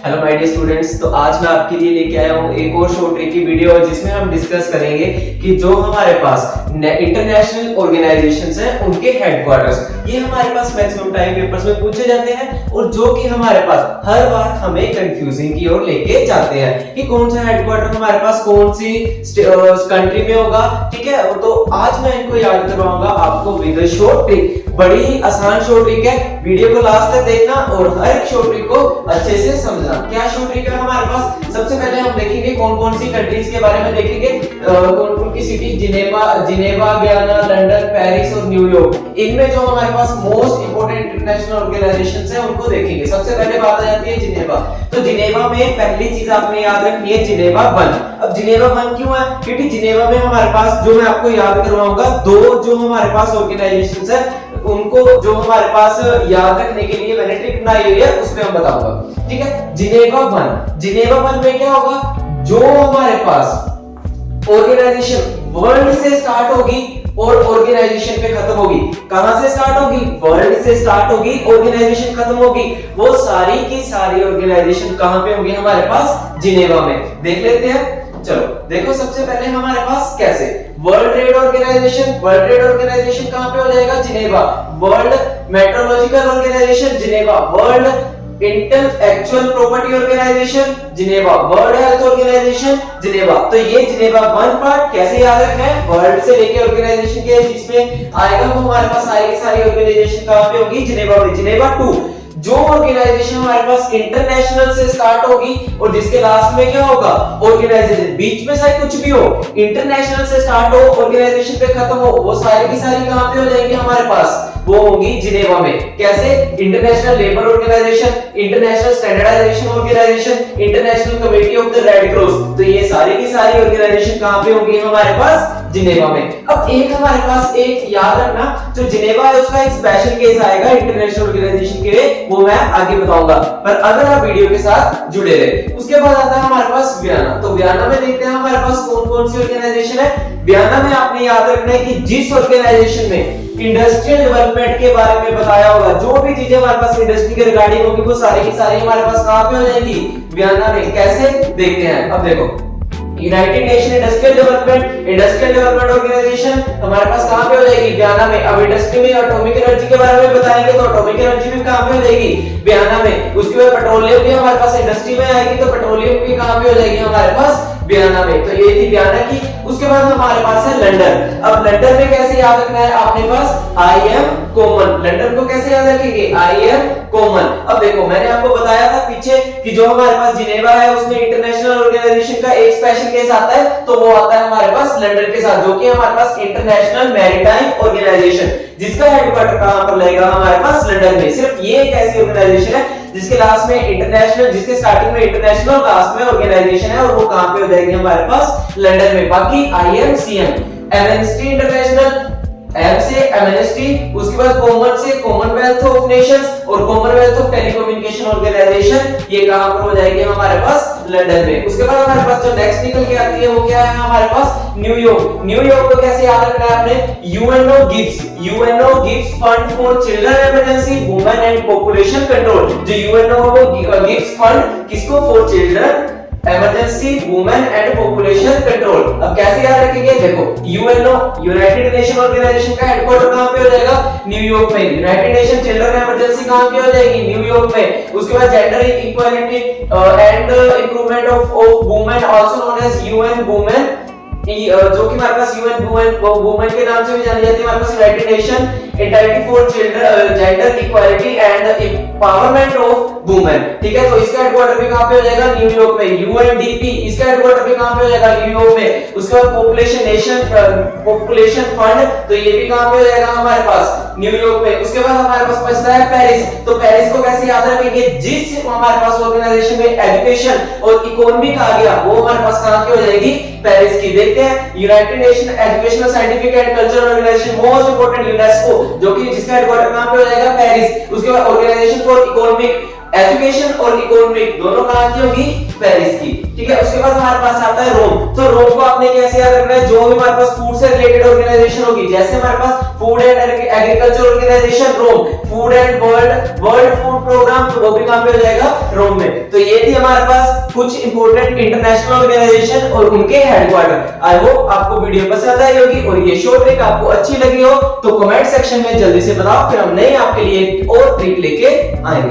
Hello my dear students. तो आज मैं आपके लिए लेके आया हूँ एक और शॉर्ट ट्रिक की वीडियो जिसमें हम डिस्कस करेंगे कि जो हमारे पास इंटरनेशनल ऑर्गेनाइजेशंस हैं उनके हेडक्वार्टर्स, ये हमारे पास मैक्सिमम टाइम पेपर्स में पूछे जाते हैं और जो कि हमारे पास हर बार हमें कंफ्यूजिंग की ओर लेके जाते हैं कि कौन सा हेडक्वार्टर हमारे पास कौन सी कंट्री में होगा। ठीक है, तो आज मैं इनको याद करवाऊंगा आपको विद शॉर्ट ट्रिक। बड़ी ही आसान शॉर्ट ट्रिक है, वीडियो को लास्ट तक देखना और हर एक शॉर्ट ट्रिक को अच्छे से समझना। क्या शॉर्ट ट्रिक है हमारे पास? सबसे पहले हम देखेंगे कौन कौन सी कंट्रीज के बारे में देखेंगे, कौन कौन की city, Geneva, Guyana, London, Paris और न्यूयॉर्क। इनमें जो हमारे पास मोस्ट इंपोर्टेंट इंटरनेशनल ऑर्गेनाइजेशंस हैं उनको देखेंगे। सबसे पहले बात आ जाती है जिनेवा। तो जिनेवा में पहली चीज आपने याद रखनी है जिनेवा 1। अब जिनेवा 1 क्यों है? क्योंकि जिनेवा में हमारे पास, जो मैं आपको याद करवाऊंगा, दो जो हमारे पास ऑर्गेनाइजेशंस है उनको जो हमारे पास याद रखने के लिए मैंने ट्रिक बनाई हुई है उसमें हम बताऊंगा। ठीक है, जिनेवा 1 में क्या होगा, जो हमारे पास ऑर्गेनाइजेशन वर्ल्ड से स्टार्ट होगी और ऑर्गेनाइजेशन पे खत्म होगी। कहां से स्टार्ट होगी? वर्ल्ड से स्टार्ट होगी, ऑर्गेनाइजेशन खत्म होगी। वो सारी की सारी ऑर्गेनाइजेशन कहां पे होगी? हमारे पास जिनेवा में। देख लेते हैं, चलो देखो। सबसे पहले हमारे पास कैसे वर्ल्ड ट्रेड ऑर्गेनाइजेशन कहां पे हो जाएगा? Geneva. World meteorological organisation Geneva. World intellectual property organisation Geneva. World health organisation Geneva. तो ये जिनेवा 1 पार्ट कैसे याद रखना है? वर्ल्ड से लेके ऑर्गेनाइजेशन के जिसमें आएगा वो हमारे पास सारी सारी ऑर्गेनाइजेशन कहां पे होगी? जिनेवा में। जिनेवा 2, जो ऑर्गेनाइजेशन हमारे पास इंटरनेशनल से स्टार्ट होगी और जिसके लास्ट में क्या होगा? ऑर्गेनाइजेशन। बीच में चाहे कुछ भी हो, इंटरनेशनल से स्टार्ट हो, ऑर्गेनाइजेशन पे खत्म हो, वो सारी की सारी कहां पे हो जाएगी हमारे पास? वो होंगी जिनेवा में। कैसे? International labour organisation, international standardisation organisation, international committee of the red cross. तो ये सारी की सारी ऑर्गेनाइजेशन कहां पे होंगी हमारे पास? जिनेवा में। अब एक हमारे पास एक याद रखना, जो जिनेवा है उसका एक स्पेशल केस आएगा इंटरनेशनल ऑर्गेनाइजेशन के लिए, वो मैं आगे बताऊंगा, पर अगर आप वीडियो के साथ जुड़े रहे। उसके बाद आता है हमारे पास वियना। तो वियना में देखते हैं हमारे पास कौन कौन सी ऑर्गेनाइजेशन है। वियना में आपने याद रखना है कि जिस ऑर्गेनाइजेशन में इंडस्ट्रियल डेवलपमेंट के बारे में बताया होगा, जो भी चीजें हमारे पास इंडस्ट्री के रिगार्डिंग होगी, वो सारी की सारी हमारे पास कहां पे हो जाएंगी? वियना में। कैसे? देखते हैं। अब देखो, united nation industrial development organisation हमारे पास कहां पे हो जाएगी? वियना में। अब इंडस्ट्री में एटॉमिक एनर्जी के बारे में बताएंगे तो एटॉमिक एनर्जी भी कहां पे हो जाएगी? वियना में। उसके बाद पेट्रोलियम भी हमारे पास इंडस्ट्री में आएगी, तो पेट्रोलियम भी कहां पे हो जाएगी हमारे पास? वियना में। तो ये थी वियना की। उसके बाद हमारे पास है लंदन। अब लंदन में कैसे याद रखना है आपने पास? I am common. लंदन को कैसे याद रखेंगे? I am common. अब देखो, मैंने आपको बताया था पीछे कि जो हमारे पास जिनेवा है उसमें इंटरनेशनल ऑर्गेनाइजेशन का एक स्पेशल केस आता है, तो वो आता है हमारे पास लंदन के साथ, जो कि हमारे पास इंटरनेशनल मैरीटाइम ऑर्गेनाइजेशन, जिसका हेडक्वार्टर कहां पर लगेगा? हमारे पास लंदन में। सिर्फ ये एक ऐसी ऑर्गेनाइजेशन है जिसके लास्ट में इंटरनेशनल, जिसके स्टार्टिंग में इंटरनेशनल, लास्ट में ऑर्गेनाइजेशन है, और वो कहां पे हो जाएगी हमारे पास? लंदन में। बाकी आईएमसीएम, एमनेस्टी इंटरनेशनल, एम से एमनेस्टी, उसके बाद कॉमन से कॉमनवेल्थ ऑफ नेशंस और कॉमनवेल्थ ऑफ टेलीकम्युनिकेशन ऑर्गेनाइजेशन, ये कहां पर हो जाएगी हमारे पास? लंदन में। उसके बाद हमारे पास जो नेक्स्ट निकल के आती है वो क्या है हमारे पास? न्यूयॉर्क। न्यूयॉर्क को कैसे याद रखना है आपने? UNO gives fund for children emergency, women and population control. जो यूएनओ वो गिव्स फंड किसको? For children emergency, women and population control. अब कैसे याद रखेंगे? देखो, यूएनओ यूनाइटेड नेशन ऑर्गेनाइजेशन का हेडक्वार्टर कहां पे हो जाएगा? न्यूयॉर्क में। यूनाइटेड नेशन चिल्ड्रन इमरजेंसी कहां पे हो जाएगी? न्यूयॉर्क में। उसके बाद gender equality and improvement of women, also known as UN women, जो कि हमारे पास यूएन वुमेन के नाम से भी जानी जाती है। हमारे पास United Nation entity for children, gender equality and empowerment of women. ठीक है, तो इसका हेडक्वार्टर भी कहां पे हो जाएगा? न्यूयॉर्क में। यूएनडीपी, इसका हेडक्वार्टर भी कहां पे हो जाएगा? न्यूयॉर्क में। उसके बाद पॉपुलेशन फंड, तो ये भी कहां पे हो जाएगा हमारे पास? न्यूयॉर्क में। उसके बाद हमारे पास बचता है पेरिस। तो पेरिस को कैसे याद रखेंगे? जिस हमारे पास ऑर्गेनाइजेशन में एजुकेशन और इकोनॉमी आ गया, वो हमारे पास कहां की हो जाएगी? पेरिस की। देखते हैं, united nation educational, scientific and cultural organisation, most important UNESCO, जो कि जिसका हेडक्वार्टर कहां पे हो जाएगा? पेरिस। उसके बाद ऑर्गेनाइजेशन फॉर इकोनॉमिक एजुकेशन और इकोनॉमिक दोनों कहां की होगी, पेरिस की। ठीक है, उसके बाद हमारे पास आता है रोम। तो रोम को आपने कैसे याद रखना है, जो भी हमारे पास फूड से रिलेटेड ऑर्गेनाइजेशन होगी, जैसे हमारे पास food and agriculture organisation Rome, food and world food programme, तो वो भी कहां पे हो जाएगा, रोम में। तो ये थी हमारे पास कुछ इंपॉर्टेंट इंटरनेशनल ऑर्गेनाइजेशन और उनके हेडक्वार्टर। आई होप आपको वीडियो पसंद आई होगी और ये शॉर्ट ट्रिक आपको अच्छी लगी हो तो कमेंट सेक्शन में जल्दी से बताओ, फिर हम नए आपके लिए और ट्रिक लेके आएंगे।